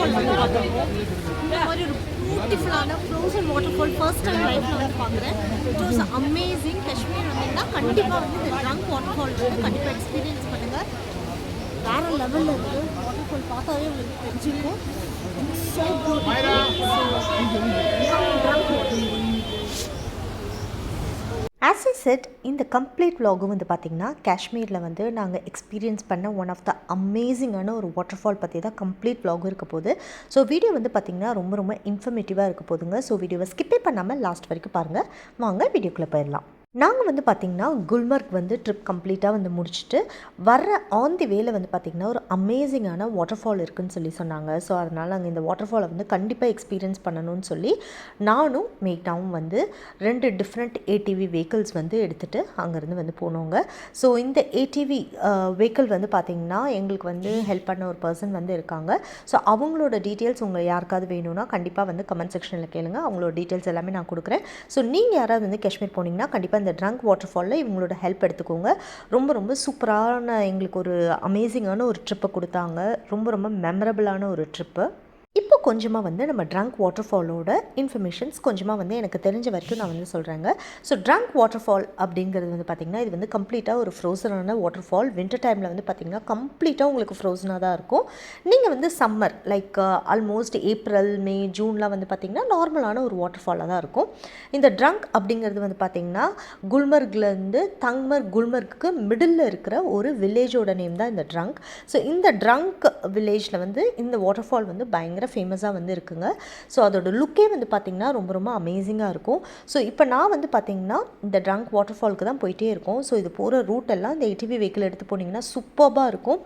Waterfall வந்து பார்த்துருக்கோம். இந்த மாதிரி ஒரு பியூட்டிஃபுல்லான ஃப்ரோசன் வாட்டர்ஃபால் ஃபர்ஸ்ட் டைம் லைஃப்பில் வந்து பார்க்குறேன். It was amazing. காஷ்மீர் வந்தீங்கன்னா கண்டிப்பாக வந்து இந்த ட்ரங்க் வாட்டர்ஃபால் வந்து கண்டிப்பாக எக்ஸ்பீரியன்ஸ் பண்ணுங்கள். வேறு லெவலில் இருக்குது. வாட்டர்ஃபால் பார்த்தாவே உங்களுக்கு தெரிஞ்சிருக்கும். ஸோ ஆஸ் ஐ செட், இந்த கம்ப்ளீட் vlog வந்து பார்த்திங்கன்னா காஷ்மீரில் வந்து நாங்கள் எக்ஸ்பீரியன்ஸ் பண்ண ஒன் ஆஃப் த அமேசிங்கான ஒரு வாட்டர்ஃபால் பற்றி தான் கம்ப்ளீட் vlog இருக்க போகுது. ஸோ வீடியோ வந்து பார்த்திங்கன்னா ரொம்ப ரொம்ப இன்ஃபர்மேட்டிவாக இருக்க போதுங்க. ஸோ வீடியோவை ஸ்கிப்பே பண்ணாமல் லாஸ்ட் வரைக்கும் பாருங்கள். வாங்க வீடியோக்குள்ளே போயிடலாம். நாங்கள் வந்து பார்த்திங்கன்னா குல்மர்க் வந்து ட்ரிப் கம்ப்ளீட்டாக வந்து முடிச்சுட்டு வர்ற ஆன் தி வேல வந்து பார்த்திங்கன்னா ஒரு அமேசிங்கான வாட்டர்ஃபால் இருக்குதுன்னு சொல்லி சொன்னாங்க. ஸோ அதனால் அங்கே இந்த வாட்டர்ஃபாலை வந்து கண்டிப்பாக எக்ஸ்பீரியன்ஸ் பண்ணணும்னு சொல்லி நானும் மேக்னாவும் வந்து 2 டிஃப்ரெண்ட் ஏடிவி வெஹிக்கிள்ஸ் வந்து எடுத்துகிட்டு அங்கேருந்து வந்து போனோங்க. ஸோ இந்த ஏடிவி வெஹிக்கிள் வந்து பார்த்திங்கன்னா எங்களுக்கு வந்து ஹெல்ப் பண்ண ஒரு பர்சன் வந்து இருக்காங்க. ஸோ அவங்களோட டீட்டெயில்ஸ் உங்களுக்கு யாருக்காவது வேணும்னா கண்டிப்பாக வந்து கமெண்ட் செக்ஷனில் கேளுங்க. அவங்களோட டீட்டெயில்ஸ் எல்லாமே நான் கொடுக்குறேன். ஸோ நீங்கள் யாராவது வந்து காஷ்மீர் போனீங்கன்னா கண்டிப்பாக இந்த ட்ரங்க் வாட்டர்ஃபாலில் இவங்களோட ஹெல்ப் எடுத்துக்கோங்க. ரொம்ப ரொம்ப சூப்பரான எங்களுக்கு ஒரு அமேசிங்கான ஒரு ட்ரிப்பை கொடுத்தாங்க. ரொம்ப ரொம்ப மெமரபிளான ஒரு ட்ரிப்பு. இப்போ கொஞ்சமாக வந்து நம்ம ட்ரங்க் வாட்டர்ஃபாலோட இன்ஃபர்மேஷன்ஸ் கொஞ்சமாக வந்து எனக்கு தெரிஞ்ச வரைக்கும் நான் வந்து சொல்கிறேங்க. ஸோ ட்ரங்க் வாட்டர்ஃபால் அப்படிங்கிறது வந்து பார்த்திங்கன்னா இது வந்து கம்ப்ளீட்டாக ஒரு ஃப்ரோசனான வாட்டர்ஃபால். வின்டர் டைமில் வந்து பார்த்திங்கன்னா கம்ப்ளீட்டாக உங்களுக்கு ஃப்ரோசனாக தான் இருக்கும். நீங்கள் வந்து சம்மர் லைக் ஆல்மோஸ்ட் ஏப்ரல், மே, ஜூன்லாம் வந்து பார்த்திங்கன்னா நார்மலான ஒரு வாட்டர்ஃபாலாக தான் இருக்கும். இந்த ட்ரங்க் அப்படிங்கிறது வந்து பார்த்திங்கன்னா குல்மர்க்லேருந்து குல்மர்க்கு மிடில் இருக்கிற ஒரு வில்லேஜோட நேம் தான் இந்த ட்ரங்க். ஸோ இந்த ட்ரங்க் வில்லேஜில் வந்து இந்த வாட்டர்ஃபால் வந்து பயங்கர ஃபேமஸாக வந்து இருக்குங்க. ஸோ அதோட லுக்கே வந்து பார்த்திங்கன்னா ரொம்ப ரொம்ப அமேசிங்காக இருக்கும். ஸோ இப்போ நான் வந்து பார்த்திங்கன்னா இந்த ட்ரங்க் வாட்டர்ஃபாலுக்கு தான் போயிட்டே இருக்கோம். ஸோ இது போகிற ரூட் எல்லாம் இந்த ஏடிவி வெஹிக்கிள் எடுத்து போனீங்கன்னா சூப்பராக இருக்கும்.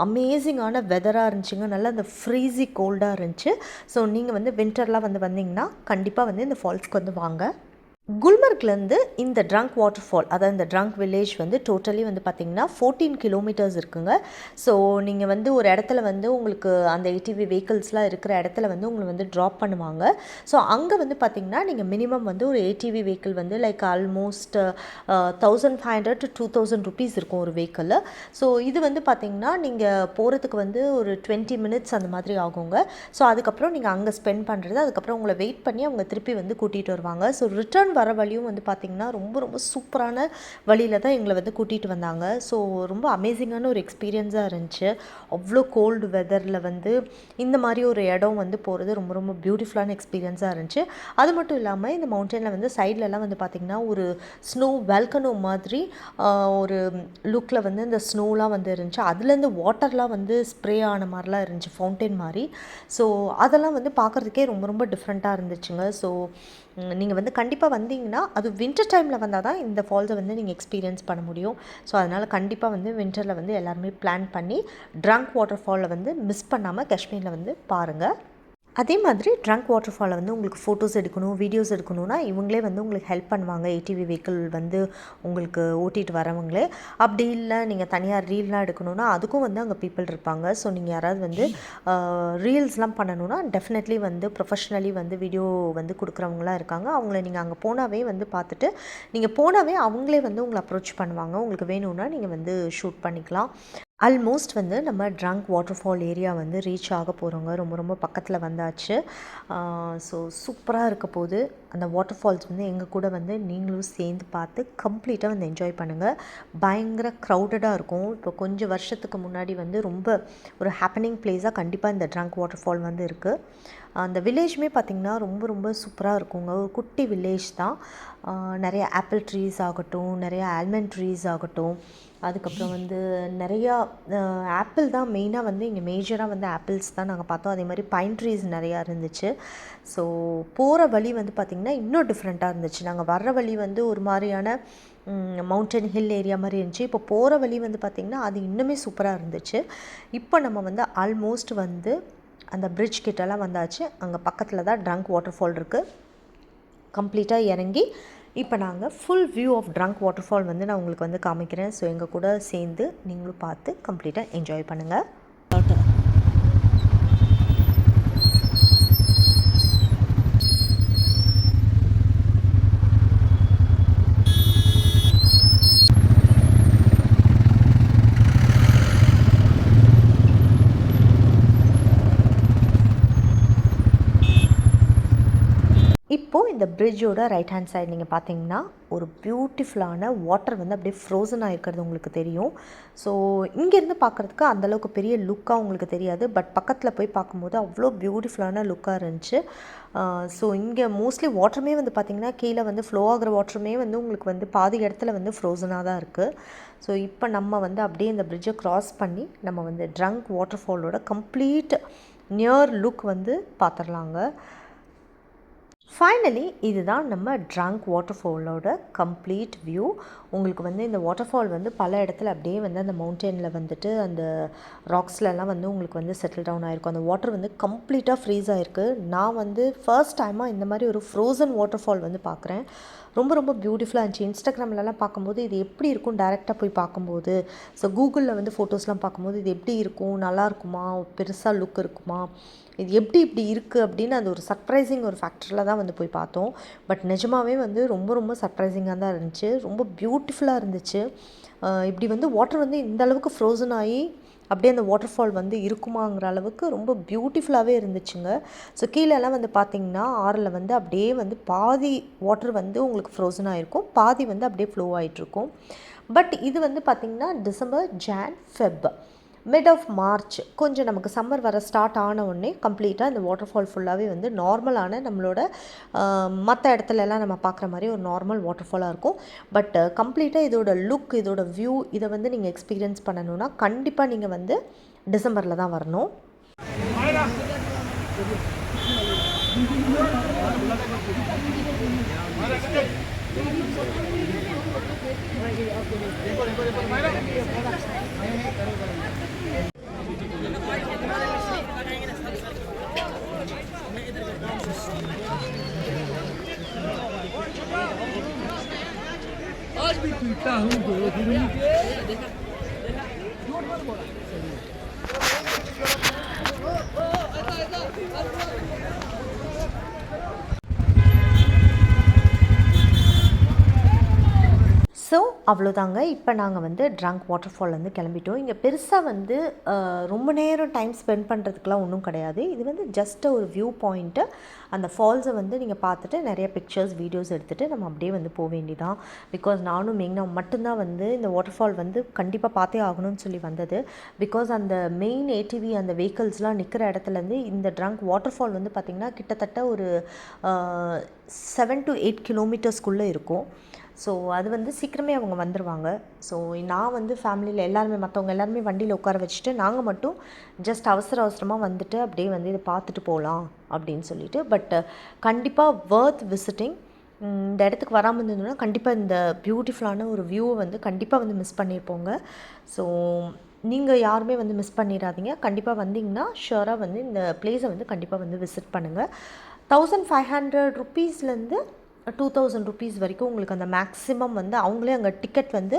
அமேசிங்கான வெதராக இருந்துச்சுங்க. நல்லா அந்த ஃப்ரீஸி கோல்டாக இருந்துச்சு. ஸோ நீங்கள் வந்து வின்டர்லாம் வந்து வந்தீங்கன்னா கண்டிப்பாக வந்து இந்த ஃபால்ஸ்க்கு வந்து வாங்க. குல்மர்க்லேருந்து இந்த ட்ரங்க் வாட்டர்ஃபால், அதாவது இந்த ட்ரங்க் வில்லேஜ் வந்து டோட்டலி வந்து பார்த்திங்கன்னா 14 கிலோமீட்டர்ஸ் இருக்குங்க. ஸோ நீங்கள் வந்து ஒரு இடத்துல வந்து உங்களுக்கு அந்த ஏடிவி வெஹிக்கிள்ஸ்லாம் இருக்கிற இடத்துல வந்து உங்களை வந்து ட்ராப் பண்ணுவாங்க. ஸோ அங்கே வந்து பார்த்திங்கன்னா நீங்கள் மினிமம் வந்து ஒரு ஏடிவி வெஹிக்கிள் வந்து லைக் ஆல்மோஸ்ட் 1500 to 2000 ருபீஸ் இருக்கும் ஒரு வெஹிக்கிள். ஸோ இது வந்து பார்த்திங்கன்னா நீங்கள் போகிறதுக்கு வந்து ஒரு 20 மினிட்ஸ் அந்த மாதிரி ஆகுங்க. ஸோ அதுக்கப்புறம் நீங்கள் அங்கே ஸ்பெண்ட் பண்ணுறது, அதுக்கப்புறம் உங்களை வெயிட் பண்ணி அவங்க திருப்பி வந்து கூட்டிகிட்டு வருவாங்க. ஸோ ரிட்டர்ன் வர வழியும் வந்து பார்த்திங்கன்னா ரொம்ப ரொம்ப சூப்பரான வழியில் தான் எங்களை வந்து கூட்டிகிட்டு வந்தாங்க. ஸோ ரொம்ப அமேசிங்கான ஒரு எக்ஸ்பீரியன்ஸாக இருந்துச்சு. அவ்வளோ கோல்டு வெதரில் வந்து இந்த மாதிரி ஒரு இடம் வந்து போகிறது ரொம்ப ரொம்ப பியூட்டிஃபுல்லான எக்ஸ்பீரியன்ஸாக இருந்துச்சு. அது மட்டும் இல்லாமல் இந்த மவுண்டனில் வந்து சைட்லலாம் வந்து பார்த்திங்கன்னா ஒரு ஸ்னோ வெல்கனோ மாதிரி ஒரு லுக்கில் வந்து இந்த ஸ்னோலாம் வந்து இருந்துச்சு. அதுலேருந்து வாட்டர்லாம் வந்து ஸ்ப்ரே ஆன மாதிரிலாம் இருந்துச்சு, ஃபவுண்டைன் மாதிரி. ஸோ அதெல்லாம் வந்து பார்க்குறதுக்கே ரொம்ப ரொம்ப டிஃப்ரெண்ட்டாக இருந்துச்சுங்க. ஸோ நீங்கள் வந்து கண்டிப்பாக வந்தீங்கன்னா அது வின்டர் டைமில் வந்தால் தான் இந்த ஃபால்ஸை வந்து நீங்கள் எக்ஸ்பீரியன்ஸ் பண்ண முடியும். ஸோ அதனால் கண்டிப்பாக வந்து வின்டரில் வந்து எல்லாருமே பிளான் பண்ணி ட்ரங்க் வாட்டர்ஃபாலில் வந்து மிஸ் பண்ணாமல் காஷ்மீரில் வந்து பாருங்கள். அதே மாதிரி ட்ரங்க் வாட்டர்ஃபாலில் வந்து உங்களுக்கு ஃபோட்டோஸ் எடுக்கணும், வீடியோஸ் எடுக்கணும்னா இவங்களே வந்து உங்களுக்கு ஹெல்ப் பண்ணுவாங்க. ஏடிவி வெஹிக்கிள் வந்து உங்களுக்கு ஓட்டிகிட்டு வரவங்களே. அப்படி இல்லை நீங்கள் தனியாக ரீல்லாம் எடுக்கணும்னா அதுக்கும் வந்து அங்கே பீப்புள் இருப்பாங்க. ஸோ நீங்கள் யாராவது வந்து ரீல்ஸ்லாம் பண்ணணுன்னா டெஃபினெட்லி வந்து ப்ரொஃபஷ்னலி வந்து வீடியோ வந்து கொடுக்குறவங்களாம் இருக்காங்க. அவங்கள நீங்கள் அங்கே போனாவே வந்து பார்த்துட்டு நீங்கள் போனாவே அவங்களே வந்து உங்களை அப்ரோச் பண்ணுவாங்க. உங்களுக்கு வேணும்னா நீங்கள் வந்து ஷூட் பண்ணிக்கலாம். ஆல்மோஸ்ட் வந்து நம்ம ட்ரங்க் வாட்டர்ஃபால் ஏரியா வந்து ரீச் ஆக போகிறோங்க. ரொம்ப ரொம்ப பக்கத்தில் வந்தாச்சு. ஸோ சூப்பராக இருக்க போது அந்த வாட்டர்ஃபால்ஸ் வந்து எங்கள் கூட வந்து நீங்களும் சேர்ந்து பார்த்து கம்ப்ளீட்டாக வந்து என்ஜாய் பண்ணுங்கள். பயங்கர க்ரௌடடாக இருக்கும். இப்போ கொஞ்சம் வருஷத்துக்கு முன்னாடி வந்து ரொம்ப ஒரு ஹேப்பனிங் பிளேஸாக கண்டிப்பாக இந்த ட்ரங்க் வாட்டர்ஃபால் வந்து இருக்குது. அந்த வில்லேஜுமே பார்த்திங்கன்னா ரொம்ப ரொம்ப சூப்பராக இருக்குங்க. ஒரு குட்டி வில்லேஜ் தான். நிறைய ஆப்பிள் ட்ரீஸ் ஆகட்டும், நிறைய ஆல்மண்ட் ட்ரீஸ் ஆகட்டும், அதுக்கப்புறம் வந்து நிறையா ஆப்பிள் தான் மெயினாக வந்து இங்கே மேஜராக வந்து ஆப்பிள்ஸ் தான் நாங்கள் பார்த்தோம். அதே மாதிரி பைன் ட்ரீஸ் நிறையா இருந்துச்சு. ஸோ போகிற வழி வந்து பார்த்திங்கன்னா இன்னும் டிஃப்ரெண்ட்டாக இருந்துச்சு. நாங்கள் வர்ற வழி வந்து ஒரு மாதிரியான மவுண்டன் ஹில் ஏரியா மாதிரி இருந்துச்சு. இப்போ போகிற வழி வந்து பார்த்திங்கன்னா அது இன்னுமே சூப்பராக இருந்துச்சு. இப்போ நம்ம வந்து ஆல்மோஸ்ட் வந்து அந்த பிரிட்ஜ் கிட்டலாம் வந்தாச்சு. அங்கே பக்கத்தில் தான் ட்ரங்க் வாட்டர்ஃபால் இருக்குது. கம்ப்ளீட்டாக இறங்கி இப்போ நாங்கள் full view of trunk waterfall வந்து நான் உங்களுக்கு வந்து காமிக்கிறேன். ஸோ எங்கள் கூட சேர்ந்து நீங்களும் பார்த்து கம்ப்ளீட்டாக என்ஜாய் பண்ணுங்கள். இப்போது இந்த பிரிட்ஜோட ரைட் ஹேண்ட் சைடு நீங்கள் பார்த்தீங்கன்னா ஒரு பியூட்டிஃபுல்லான வாட்டர் வந்து அப்படியே ஃப்ரோசன் ஆகிருக்கிறது உங்களுக்கு தெரியும். ஸோ இங்கேருந்து பார்க்குறதுக்கு அந்தளவுக்கு பெரிய லுக்காக உங்களுக்கு தெரியாது, பட் பக்கத்தில் போய் பார்க்கும்போது அவ்வளோ பியூட்டிஃபுல்லான லுக்காக இருந்துச்சு. ஸோ இங்கே மோஸ்ட்லி வாட்டருமே வந்து பார்த்திங்கன்னா கீழே வந்து ஃப்ளோ ஆகிற வாட்டருமே வந்து உங்களுக்கு வந்து பாதி இடத்துல வந்து ஃப்ரோசனாக தான் இருக்குது. ஸோ இப்போ நம்ம வந்து அப்படியே இந்த பிரிட்ஜை க்ராஸ் பண்ணி நம்ம வந்து ட்ரங்க் வாட்டர் ஃபாலோட கம்ப்ளீட் நியர் லுக் வந்து பார்த்துடலாங்க. ஃபைனலி இதுதான் நம்ம ட்ரங்க் வாட்டர் ஃபாலோட கம்ப்ளீட் வியூ. உங்களுக்கு வந்து இந்த வாட்டர் ஃபால் வந்து பல இடத்துல அப்படியே வந்து அந்த மவுண்டனில் வந்துட்டு அந்த ராக்ஸ்லலாம் வந்து உங்களுக்கு வந்து செட்டில் டவுன் ஆகிருக்கும். அந்த வாட்டர் வந்து கம்ப்ளீட்டாக ஃப்ரீஸ் ஆகிருக்கு. நான் வந்து ஃபர்ஸ்ட் டைமாக இந்த மாதிரி ஒரு ஃப்ரோசன் வாட்டர் ஃபால் வந்து பார்க்குறேன். ரொம்ப ரொம்ப பியூட்டிஃபுல்லாக இருந்துச்சு. இன்ஸ்டாகிராம்லலாம் பார்க்கும்போது இது எப்படி இருக்கும் டேரெக்டாக போய் பார்க்கும்போது, ஸோ கூகுளில் வந்து ஃபோட்டோஸ்லாம் பார்க்கும்போது இது எப்படி இருக்கும், நல்லா இருக்குமா, பெருசாக லுக் இருக்குமா, இது எப்படி இப்படி இருக்குது அப்படின்னு அது ஒரு சர்ப்ரைசிங் ஒரு ஃபேக்டரில் தான் வந்து போய் பார்த்தோம். பட் நிஜமாகவே வந்து ரொம்ப ரொம்ப சர்ப்ரைசிங்காக தான் இருந்துச்சு. ரொம்ப பியூட்டிஃபுல்லாக இருந்துச்சு. இப்படி வந்து வாட்டர் வந்து இந்த அளவுக்கு ஃப்ரோசன் ஆகி அப்படியே அந்த வாட்டர் ஃபால் வந்து இருக்குமாங்கிற அளவுக்கு ரொம்ப பியூட்டிஃபுல்லாகவே இருந்துச்சுங்க. ஸோ கீழெல்லாம் வந்து பார்த்திங்கன்னா ஆறில் வந்து அப்படியே வந்து பாதி வாட்டர் வந்து உங்களுக்கு ஃப்ரோசன் ஆகிருக்கும், பாதி வந்து அப்படியே ஃப்ளோ ஆகிட்ருக்கும். பட் இது வந்து பார்த்திங்கன்னா December, Jan, Feb, mid of March கொஞ்சம் நமக்கு சம்மர் வர ஸ்டார்ட் ஆன உடனே கம்ப்ளீட்டாக இந்த வாட்டர் ஃபால் ஃபுல்லாகவே வந்து நார்மலான நம்மளோட மற்ற இடத்துலலாம் நம்ம பார்க்குற மாதிரி ஒரு நார்மல் வாட்டர் ஃபாலாக இருக்கும். பட் கம்ப்ளீட்டாக இதோட லுக், இதோட வியூ இதை வந்து நீங்கள் எக்ஸ்பீரியன்ஸ் பண்ணணுன்னா கண்டிப்பாக நீங்கள் வந்து டிசம்பரில் தான் வரணும். आज भी पीता हूँ दो दिन के ஸோ அவ்வளோதாங்க. இப்போ நாங்கள் வந்து ட்ரங்க் வாட்டர் ஃபால்லேருந்து கிளம்பிட்டோம். இங்கே பெருசாக வந்து ரொம்ப நேரம் டைம் ஸ்பெண்ட் பண்ணுறதுக்குலாம் ஒன்றும் கிடையாது. இது வந்து ஜஸ்ட் ஒரு வியூ பாயிண்ட்டு. அந்த ஃபால்ஸை வந்து நீங்கள் பார்த்துட்டு நிறைய பிக்சர்ஸ், வீடியோஸ் எடுத்துகிட்டு நம்ம அப்படியே வந்து போக வேண்டியதான். பிகாஸ் நானும் மெயினாக மட்டும்தான் வந்து இந்த வாட்டர் ஃபால் வந்து கண்டிப்பாக பார்த்தே ஆகணும்னு சொல்லி வந்தது. பிகாஸ் அந்த மெயின் ஏடிவி அந்த வெஹிக்கிள்ஸ்லாம் நிற்கிற இடத்துலேருந்து இந்த ட்ரங்க் வாட்டர் ஃபால் வந்து பார்த்திங்கன்னா கிட்டத்தட்ட ஒரு 7 to 8 கிலோமீட்டர்ஸ்குள்ளே இருக்கும். ஸோ அது வந்து சீக்கிரமே அவங்க வந்துடுவாங்க. ஸோ நான் வந்து ஃபேமிலியில் எல்லாருமே, மற்றவங்க எல்லாருமே வண்டியில் உட்கார வச்சுட்டு நாங்கள் மட்டும் ஜஸ்ட் அவசரமாக வந்துட்டு அப்படியே வந்து இதை பார்த்துட்டு போகலாம் அப்படின்னு சொல்லிட்டு. பட் கண்டிப்பாக வர்த் விசிட்டிங். இந்த இடத்துக்கு வராமல் இருந்ததுன்னா கண்டிப்பாக இந்த பியூட்டிஃபுல்லான ஒரு வியூவை வந்து கண்டிப்பாக வந்து மிஸ் பண்ணியிருப்போங்க. ஸோ நீங்கள் யாருமே வந்து மிஸ் பண்ணிடாதீங்க. கண்டிப்பாக வந்தீங்கன்னா ஷுவராக வந்து இந்த பிளேஸை வந்து கண்டிப்பாக வந்து விசிட் பண்ணுங்கள். 1500 ருப்பீஸ்லேருந்து 2000 ருப்பீஸ் வரைக்கும் உங்களுக்கு அந்த மேக்ஸிமம் வந்து அவங்களே அங்கே டிக்கெட் வந்து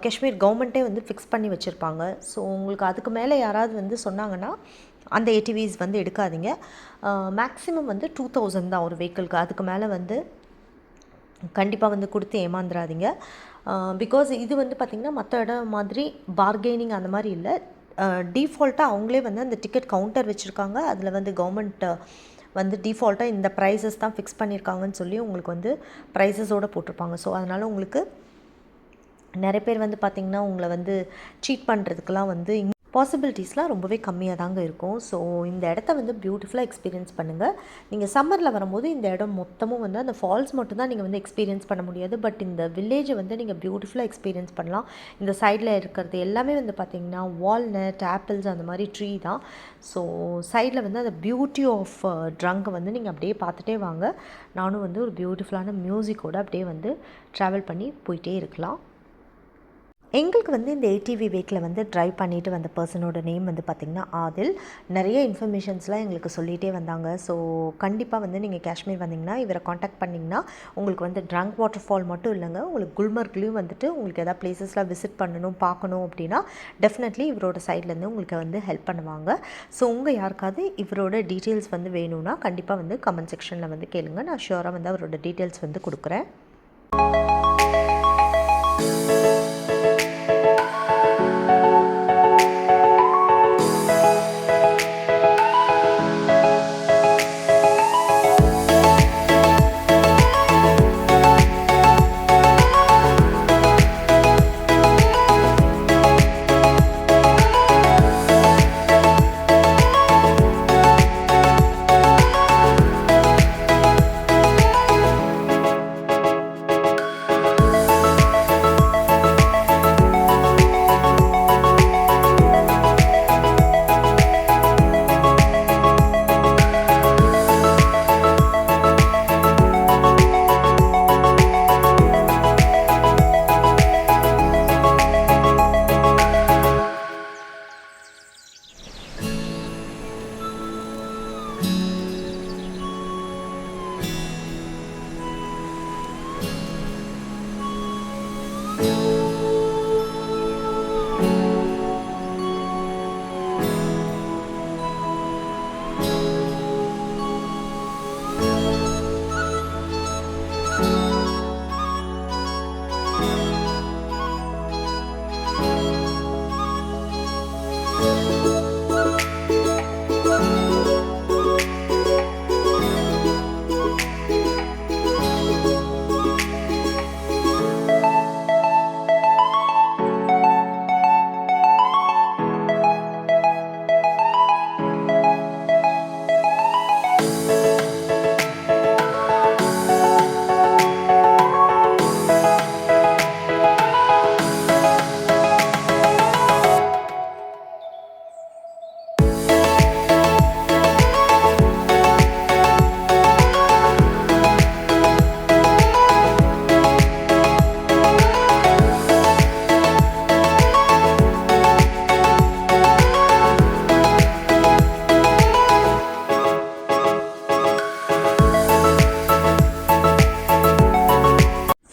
காஷ்மீர் கவர்மெண்ட்டே வந்து ஃபிக்ஸ் பண்ணி வச்சுருப்பாங்க. ஸோ உங்களுக்கு அதுக்கு மேலே யாராவது வந்து சொன்னாங்கன்னா அந்த ஏடிவிஸ் வந்து எடுக்காதீங்க. மேக்ஸிமம் வந்து 2000 தான் ஒரு வெஹிக்கிளுக்கு. அதுக்கு மேலே வந்து கண்டிப்பாக வந்து கொடுத்து ஏமாந்துடாதீங்க. பிகாஸ் இது வந்து பார்த்திங்கன்னா மற்ற இடம் மாதிரி பார்கெனிங் அந்த மாதிரி இல்லை. டிஃபால்ட்டாக அவங்களே வந்து அந்த டிக்கெட் கவுண்டர் வச்சுருக்காங்க. அதில் வந்து கவர்மெண்ட் வந்து டிஃபால்ட்டாக இந்த ப்ரைஸஸ் தான் ஃபிக்ஸ் பண்ணியிருக்காங்கன்னு சொல்லி உங்களுக்கு வந்து ப்ரைஸஸோடு போட்டிருப்பாங்க. ஸோ அதனால் உங்களுக்கு நிறைய பேர் வந்து பார்த்திங்கன்னா உங்களை வந்து சீட் பண்ணுறதுக்கெலாம் வந்து பாசிபிலிட்டிஸ்லாம் ரொம்பவே கம்மியாக தாங்க இருக்கும். ஸோ இந்த இடத்த வந்து பியூட்டிஃபுல்லாக எக்ஸ்பீரியன்ஸ் பண்ணுங்கள். நீங்கள் சம்மரில் வரும்போது இந்த இடம் மொத்தமும் வந்து அந்த ஃபால்ஸ் மட்டும்தான் நீங்கள் வந்து எக்ஸ்பீரியன்ஸ் பண்ண முடியாது. பட் இந்த வில்லேஜை வந்து நீங்கள் பியூட்டிஃபுல்லாக எக்ஸ்பீரியன்ஸ் பண்ணலாம். இந்த சைடில் இருக்கிறது எல்லாமே வந்து பார்த்திங்கன்னா வால்நட், ஆப்பிள்ஸ் அந்த மாதிரி ட்ரீ தான். ஸோ சைடில் வந்து அந்த பியூட்டி ஆஃப் ட்ரங்கை வந்து நீங்கள் அப்படியே பார்த்துட்டே வாங்க. நானும் வந்து ஒரு பியூட்டிஃபுல்லான மியூசிக்கோடு அப்படியே வந்து ட்ராவல் பண்ணி போயிட்டே இருக்கலாம். எங்களுக்கு வந்து இந்த ஏடிவி வெஹிக்கிளை வந்து ட்ரைவ் பண்ணிட்டு வந்த பர்சனோட நேம் வந்து பார்த்திங்கன்னா ஆதில். நிறைய இன்ஃபர்மேஷன்ஸ்லாம் எங்களுக்கு சொல்லிகிட்டே வந்தாங்க. ஸோ கண்டிப்பாக வந்து நீங்கள் காஷ்மீர் வந்தீங்கன்னா இவரை காண்டாக்ட் பண்ணிங்கன்னா உங்களுக்கு வந்து ட்ரங்க் வாட்டர் ஃபால் மட்டும் இல்லைங்க, உங்களுக்கு குல்மர்க்லேயும் வந்துட்டு உங்களுக்கு எதாவது பிளேசஸ்லாம் விசிட் பண்ணணும், பார்க்கணும் அப்படின்னா டெஃபினெட்லி இவரோட சைட்லேருந்து உங்களுக்கு வந்து ஹெல்ப் பண்ணுவாங்க. ஸோ உங்கள் யாருக்காவது இவரோட டீட்டெயில்ஸ் வந்து வேணும்னா கண்டிப்பாக வந்து கமெண்ட் செக்ஷனில் வந்து கேளுங்க. நான் ஷியோராக வந்து அவரோட டீட்டெயில்ஸ் வந்து கொடுக்குறேன்.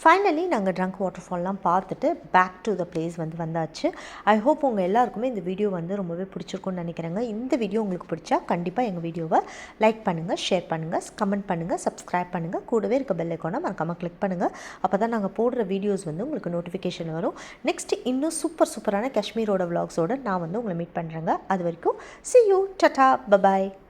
ஃபைனலி நாங்கள் ட்ரங்க் வாட்டர் ஃபால்லாம் பார்த்துட்டு பேக் டு த பிளேஸ் வந்தாச்சு. ஐ ஹோப் உங்கள் எல்லாருக்குமே இந்த வீடியோ ரொம்பவே பிடிச்சிருக்குன்னு நினைக்கிறேங்க. இந்த வீடியோ உங்களுக்கு பிடிச்சா கண்டிப்பாக எங்கள் வீடியோவை லைக் பண்ணுங்கள், ஷேர் பண்ணுங்கள், கமெண்ட் பண்ணுங்கள், சப்ஸ்கிரைப் பண்ணுங்கள். கூடவே இருக்க பெல் ஐக்கானை மறக்காமல் கிளிக் பண்ணுங்கள். அப்போ தான் நாங்கள் போடுற வீடியோஸ் உங்களுக்கு நோட்டிஃபிகேஷன் வரும். நெக்ஸ்ட் இன்னும் சூப்பரான காஷ்மீரோட விலாக்ஸோடு நான் உங்களை மீட் பண்ணுறேங்க. அது வரைக்கும் see you, tata, bye bye.